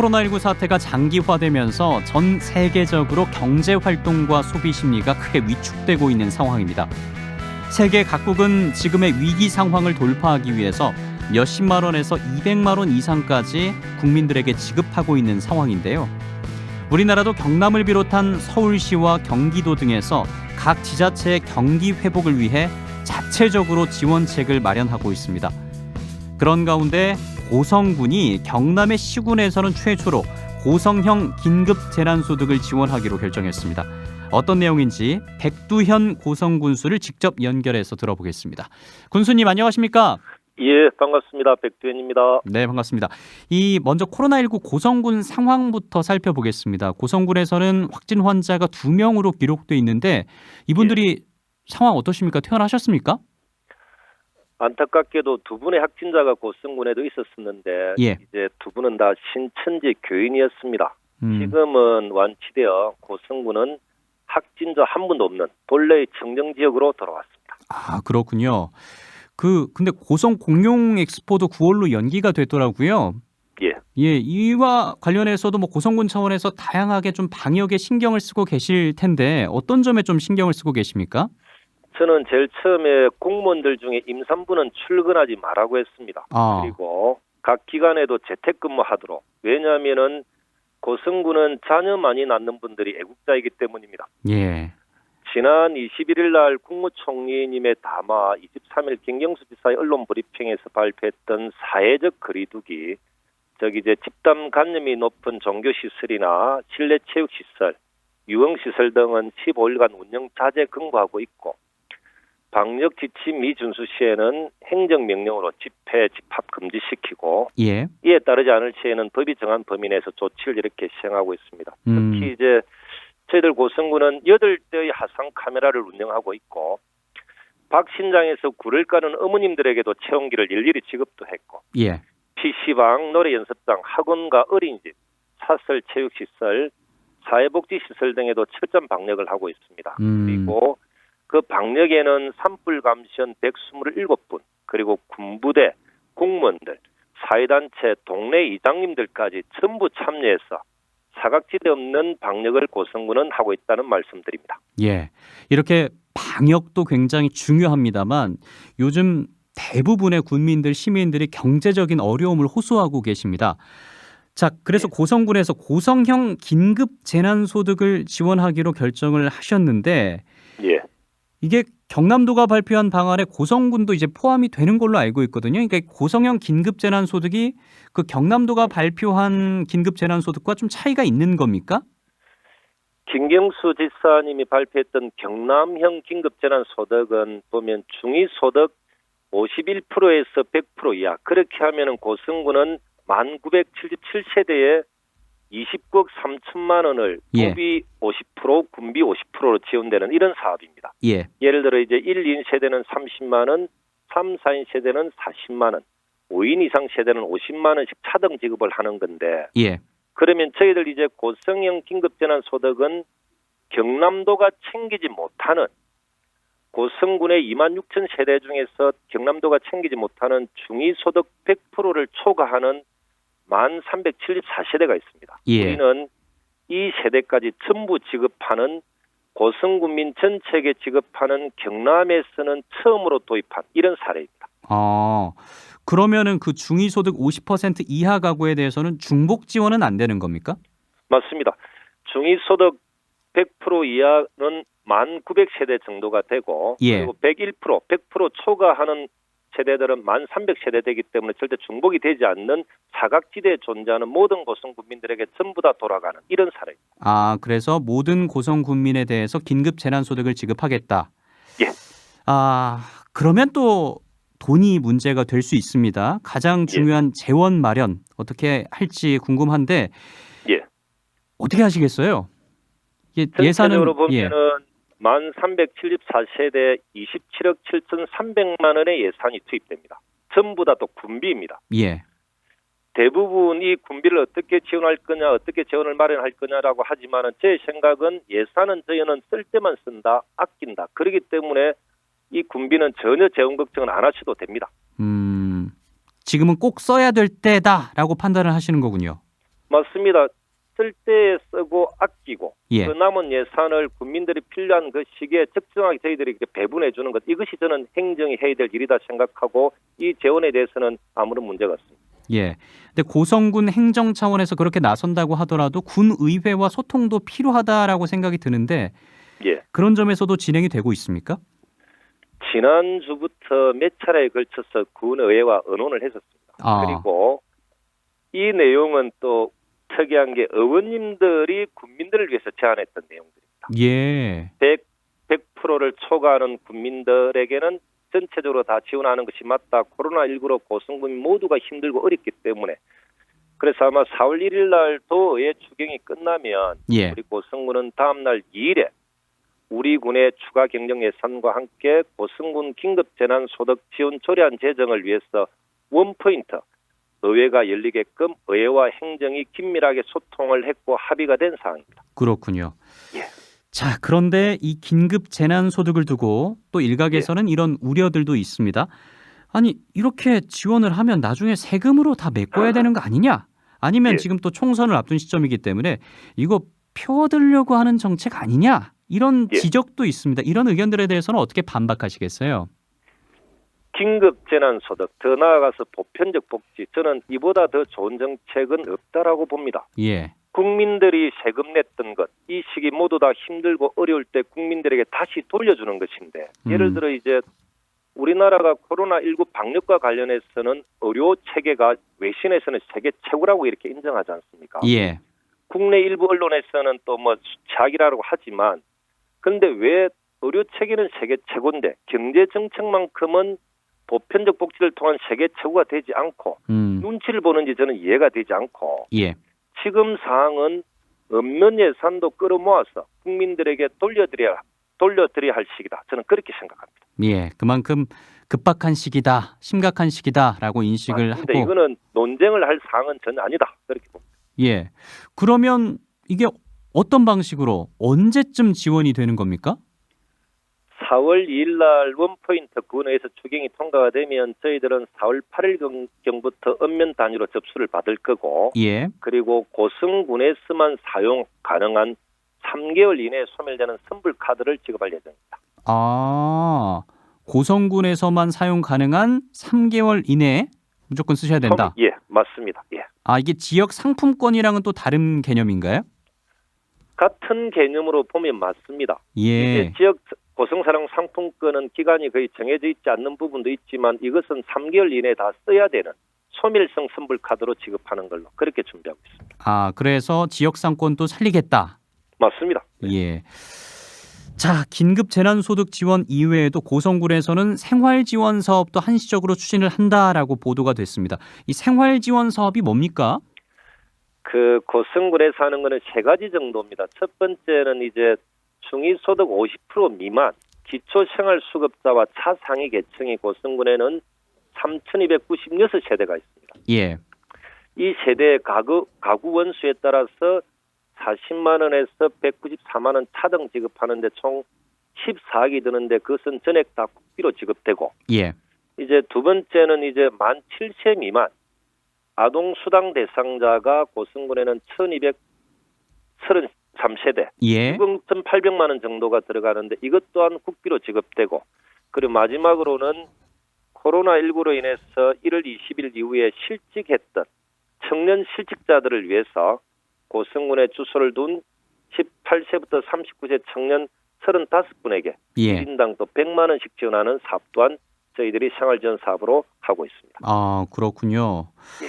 코로나19 사태가 장기화되면서 전 세계적으로 경제 활동과 소비 심리가 크게 위축되고 있는 상황입니다. 세계 각국은 지금의 위기 상황을 돌파하기 위해서 몇십만 원에서 200만 원 이상까지 국민들에게 지급하고 있는 상황인데요. 우리나라도 경남을 비롯한 서울시와 경기도 등에서 각 지자체의 경기 회복을 위해 자체적으로 지원책을 마련하고 있습니다. 그런 가운데 고성군이 경남의 시군에서는 최초로 고성형 긴급 재난소득을 지원하기로 결정했습니다. 어떤 내용인지 백두현 고성군수를 직접 연결해서 들어보겠습니다. 군수님 안녕하십니까? 예, 반갑습니다. 백두현입니다. 네, 반갑습니다. 먼저 코로나19 고성군 상황부터 살펴보겠습니다. 고성군에서는 확진 환자가 2명으로 기록돼 있는데 이분들이 상황 어떠십니까? 퇴원하셨습니까? 안타깝게도 두 분의 확진자가 고성군에도 있었었는데 이제 두 분은 다 신천지 교인이었습니다. 지금은 완치되어 고성군은 확진자 한 분도 없는 본래의 청정지역으로 돌아왔습니다. 아, 그렇군요. 근데 고성 공룡 엑스포도 9월로 연기가 됐더라고요. 예, 이와 관련해서도 고성군 차원에서 다양하게 좀 방역에 신경을 쓰고 계실 텐데 어떤 점에 좀 신경을 쓰고 계십니까? 저는 제일 처음에 공무원들 중에 임산부는 출근하지 말라고 했습니다. 그리고 각 기관에도 재택근무하도록. 왜냐하면은 고성군은 자녀 많이 낳는 분들이 애국자이기 때문입니다. 예. 지난 21일 날 국무총리님의 담화 23일 김경수 지사의 언론 브리핑에서 발표했던 사회적 거리두기, 집단 감염이 높은 종교시설이나 실내 체육시설, 유흥시설 등은 15일간 운영 자제 금고하고 있고, 방역 지침 미준수 시에는 행정명령으로 집회, 집합 금지시키고, 이에 따르지 않을 시에는 법이 정한 범위 내에서 조치를 이렇게 시행하고 있습니다. 특히 저희들 고성군은 8대의 화상 카메라를 운영하고 있고, 박신장에서 굴을 까는 어머님들에게도 체온기를 일일이 지급도 했고, PC방, 노래연습장, 학원과 어린이집, 사설 체육시설, 사회복지시설 등에도 철저한 방역을 하고 있습니다. 그리고 그 방역에는 산불 감시원 127분, 그리고 군부대, 공무원들, 사회단체, 동네 이장님들까지 전부 참여해서 사각지대 없는 방역을 고성군은 하고 있다는 말씀드립니다. 예, 이렇게 방역도 굉장히 중요합니다만 요즘 대부분의 군민들, 시민들이 경제적인 어려움을 호소하고 계십니다. 자, 그래서 고성군에서 고성형 긴급 재난소득을 지원하기로 결정을 하셨는데 이게 경남도가 발표한 방안에 고성군도 이제 포함이 되는 걸로 알고 있거든요. 그러니까 고성형 긴급재난소득이 그 경남도가 발표한 긴급재난소득과 좀 차이가 있는 겁니까? 김경수 지사님이 발표했던 경남형 긴급재난소득은 보면 중위소득 51%에서 100% 이하, 그렇게 하면은 고성군은 1977세대에 29억 3천만 원을 소비 50%, 군비 50%로 지원되는 이런 사업입니다. 예를 들어 이제 1, 2인 세대는 30만 원, 3, 4인 세대는 40만 원, 5인 이상 세대는 50만 원씩 차등 지급을 하는 건데 그러면 저희들 이제 고성형 긴급재난소득은 경남도가 챙기지 못하는 고성군의 2만 6천 세대 중에서 경남도가 챙기지 못하는 중위소득 100%를 초과하는 1374세대가 있습니다. 우리는 이 세대까지 전부 지급하는 고성군민 전체에게 지급하는 경남에서는 처음으로 도입한 이런 사례입니다. 그러면은 그 중위소득 50% 이하 가구에 대해서는 중복 지원은 안 되는 겁니까? 맞습니다. 중위소득 100% 이하는 1900세대 정도가 되고 그리고 101%, 100% 초과하는 세대들은 1300세대 되기 때문에 절대 중복이 되지 않는 사각지대에 존재하는 모든 고성군민들에게 전부 다 돌아가는 이런 사례입니다. 그래서 모든 고성군민에 대해서 긴급 재난소득을 지급하겠다. 그러면 또 돈이 문제가 될 수 있습니다. 가장 중요한 재원 마련 어떻게 할지 궁금한데 어떻게 하시겠어요? 전체적으로 보면은 1374세대 27억 7,300만 원의 예산이 투입됩니다. 전부 다 또 군비입니다. 대부분 이 군비를 어떻게 지원할 거냐, 어떻게 재원을 마련할 거냐라고 하지만은 제 생각은 예산은 저희는 쓸 때만 쓴다, 아낀다. 그렇기 때문에 이 군비는 전혀 재원 걱정은 안 하셔도 됩니다. 지금은 꼭 써야 될 때다라고 판단을 하시는 거군요. 맞습니다. 쓸 때 쓰고 아끼고 예. 그 남은 예산을 국민들이 필요한 그 시기에 적정하게 저희들이 이렇게 배분해 주는 것, 이것이 저는 행정이 해야 될 일이다 생각하고 이 재원에 대해서는 아무런 문제가 없습니다. 예. 근데 고성군 행정 차원에서 그렇게 나선다고 하더라도 군 의회와 소통도 필요하다라고 생각이 드는데 예. 그런 점에서도 진행이 되고 있습니까? 지난주부터 몇 차례에 걸쳐서 군의회와 의논을 했었습니다. 아. 그리고 이 내용은 또 특이한 게 의원님들이 국민들을 위해서 제안했던 내용들입니다. 예. 100%를 초과하는 국민들에게는 전체적으로 다 지원하는 것이 맞다. 코로나19로 고성군 모두가 힘들고 어렵기 때문에. 그래서 아마 4월 1일 날 도의회 추경이 끝나면 예. 우리 고성군은 다음 날 2일에 우리 군의 추가 경정 예산과 함께 고성군 긴급재난소득 지원 조례안 제정을 위해서 원포인트 의회가 열리게끔 의회와 행정이 긴밀하게 소통을 했고 합의가 된 사항입니다. 그렇군요. 예. 자, 그런데 이 긴급 재난 소득을 두고 또 일각에서는 이런 우려들도 있습니다. 아니, 이렇게 지원을 하면 나중에 세금으로 다 메꿔야 되는 거 아니냐? 아니면 예. 지금 또 총선을 앞둔 시점이기 때문에 이거 펴들려고 하는 정책 아니냐? 이런 예. 지적도 있습니다. 이런 의견들에 대해서는 어떻게 반박하시겠어요? 긴급재난소득, 더 나아가서 보편적 복지, 저는 이보다 더 좋은 정책은 없다라고 봅니다. 예. 국민들이 세금 냈던 것, 이 시기 모두 다 힘들고 어려울 때 국민들에게 다시 돌려주는 것인데, 예를 들어 이제 우리나라가 코로나19 방역과 관련해서는 의료 체계가 외신에서는 세계 최고라고 이렇게 인정하지 않습니까? 예. 국내 일부 언론에서는 또 뭐 수치학이라고 하지만, 근데 왜 의료 체계는 세계 최고인데 경제 정책만큼은 보편적 복지를 통한 세계 최고가 되지 않고 눈치를 보는지 저는 이해가 되지 않고, 예. 지금 상황은 없는 예산도 끌어모아서 국민들에게 돌려드려야 할 시기다. 저는 그렇게 생각합니다. 예, 그만큼 급박한 시기다, 심각한 시기다라고 인식을 맞습니다. 하고. 이거는 논쟁을 할 사항은 전혀 아니다. 그렇게 봅니다. 예. 그러면 이게 어떤 방식으로 언제쯤 지원이 되는 겁니까? 4월 2일 날 원포인트 군에서 추경이 통과가 되면 저희들은 4월 8일경부터 읍면 단위로 접수를 받을 거고, 예. 그리고 고성군에서만 사용 가능한 3개월 이내에 소멸되는 선불 카드를 지급할 예정입니다. 아, 고성군에서만 사용 가능한 3개월 이내에 무조건 쓰셔야 된다. 예, 맞습니다. 예. 아, 이게 지역 상품권이랑은 또 다른 개념인가요? 같은 개념으로 보면 맞습니다. 예. 이제 지역 고성사랑 상품권은 기간이 거의 정해져 있지 않는 부분도 있지만 이것은 3개월 이내에 다 써야 되는 소멸성 선불 카드로 지급하는 걸로 그렇게 준비하고 있습니다. 아, 그래서 지역 상권도 살리겠다. 맞습니다. 예. 자, 긴급 재난소득 지원 이외에도 고성군에서는 생활지원 사업도 한시적으로 추진을 한다라고 보도가 됐습니다. 이 생활지원 사업이 뭡니까? 그 고성군에서 하는 거는 세 가지 정도입니다. 첫 번째는 이제 중위소득 50% 미만 기초생활수급자와 차상위 계층이 고성군에는 3,296세대가 있습니다. 예. 이 세대의 가구 원수에 따라서 40만 원에서 194만 원 차등 지급하는데 총 14억이 드는데 그것은 전액 다 국비로 지급되고, 예. 이제 두 번째는 이제 만 7세 미만 아동수당 대상자가 고성군에는 1,233세대, 예. 6,800만 원 정도가 들어가는데 이것 또한 국비로 지급되고, 그리고 마지막으로는 코로나19로 인해서 1월 20일 이후에 실직했던 청년 실직자들을 위해서 고성군에 주소를 둔 18세부터 39세 청년 35분에게 예. 1인당 또 100만 원씩 지원하는 사업 또한 저희들이 생활지원 사업으로 하고 있습니다. 아, 그렇군요. 예.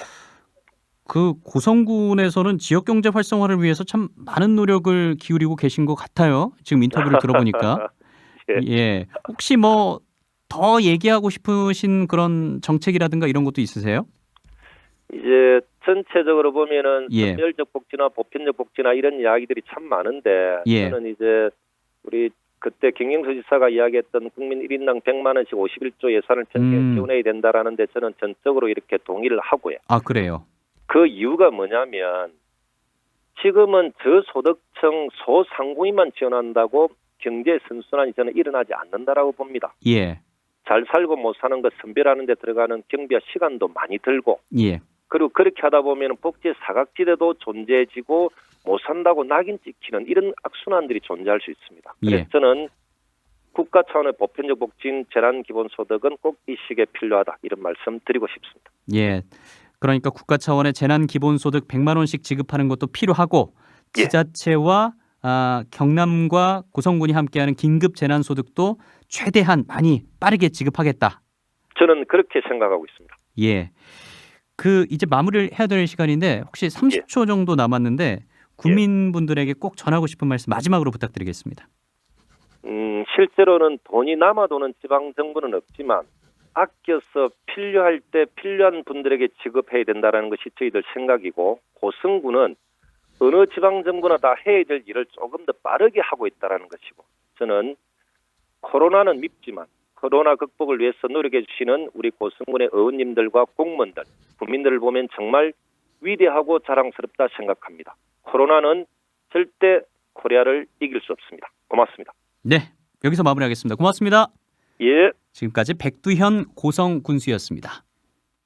그 고성군에서는 지역 경제 활성화를 위해서 참 많은 노력을 기울이고 계신 것 같아요. 지금 인터뷰를 들어보니까. 예. 예. 혹시 뭐 더 얘기하고 싶으신 그런 정책이라든가 이런 것도 있으세요? 이제 전체적으로 보면은 예. 선별적 복지나 보편적 복지나 이런 이야기들이 참 많은데, 예. 저는 이제 우리 그때 김경수 지사가 이야기했던 국민 1인당 100만 원씩 51조 예산을 편성해 지원해야 된다라는데 저는 전적으로 이렇게 동의를 하고요. 아, 그래요? 그 이유가 뭐냐면 지금은 저소득층 소상공인만 지원한다고 경제 선순환이 저는 일어나지 않는다라고 봅니다. 예. 잘 살고 못 사는 것 선별하는 데 들어가는 경비와 시간도 많이 들고, 예. 그리고 그렇게 하다 보면 복지의 사각지대도 존재해지고 못 산다고 낙인 찍히는 이런 악순환들이 존재할 수 있습니다. 그래서 예. 저는 국가 차원의 보편적 복지인 재난기본소득은 꼭 이 시기에 필요하다 이런 말씀 드리고 싶습니다. 예. 그러니까 국가 차원의 재난 기본소득 100만 원씩 지급하는 것도 필요하고 예. 지자체와 경남과 고성군이 함께하는 긴급 재난소득도 최대한 많이 빠르게 지급하겠다. 저는 그렇게 생각하고 있습니다. 예. 그 이제 마무리를 해야 될 시간인데 혹시 30초 정도 남았는데 국민분들에게 꼭 전하고 싶은 말씀 마지막으로 부탁드리겠습니다. 실제로는 돈이 남아도는 지방정부는 없지만 아껴서 필요할 때 필요한 분들에게 지급해야 된다는 것이 저희들 생각이고 고성군은 어느 지방정부나 다 해야 될 일을 조금 더 빠르게 하고 있다는 것이고 저는 코로나는 밉지만 코로나 극복을 위해서 노력해 주시는 우리 고성군의 의원님들과 공무원들, 국민들을 보면 정말 위대하고 자랑스럽다 생각합니다. 코로나는 절대 코리아를 이길 수 없습니다. 고맙습니다. 네. 여기서 마무리하겠습니다. 고맙습니다. 예. 지금까지 백두현 고성군수였습니다.